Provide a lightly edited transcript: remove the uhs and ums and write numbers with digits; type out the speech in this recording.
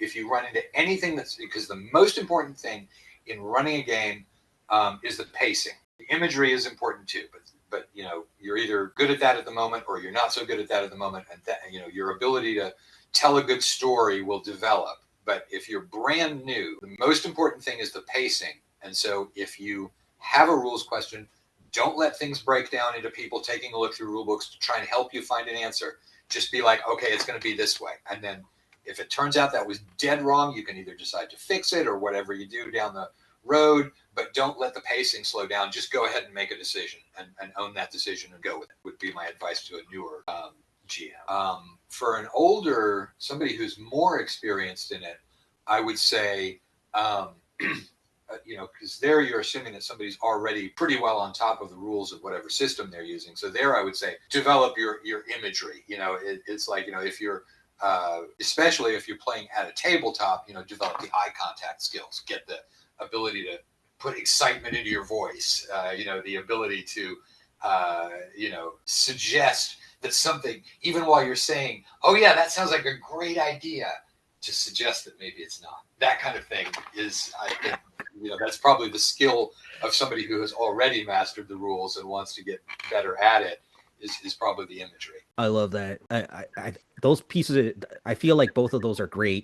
If you run into anything that's, because the most important thing in running a game is the pacing. The imagery is important too, but you're either good at that at the moment or you're not so good at that at the moment, and that, your ability to tell a good story will develop. But if you're brand new, the most important thing is the pacing. And so if you have a rules question, don't let things break down into people taking a look through rule books to try and help you find an answer. Just be like, okay, it's going to be this way. And then if it turns out that was dead wrong, you can either decide to fix it or whatever you do down the road, but don't let the pacing slow down. Just go ahead and make a decision and own that decision and go with it, would be my advice to a newer GM. For an older, somebody who's more experienced in it, I would say, because there you're assuming that somebody's already pretty well on top of the rules of whatever system they're using. So there I would say develop your imagery. It's like, if you're, especially if you're playing at a tabletop, develop the eye contact skills, get the ability to put excitement into your voice, the ability to, suggest that something, even while you're saying, oh yeah, that sounds like a great idea, to suggest that maybe it's not. That kind of thing is, I think, that's probably the skill of somebody who has already mastered the rules and wants to get better at it, is probably the imagery. I love that. I those pieces, I feel like both of those are great.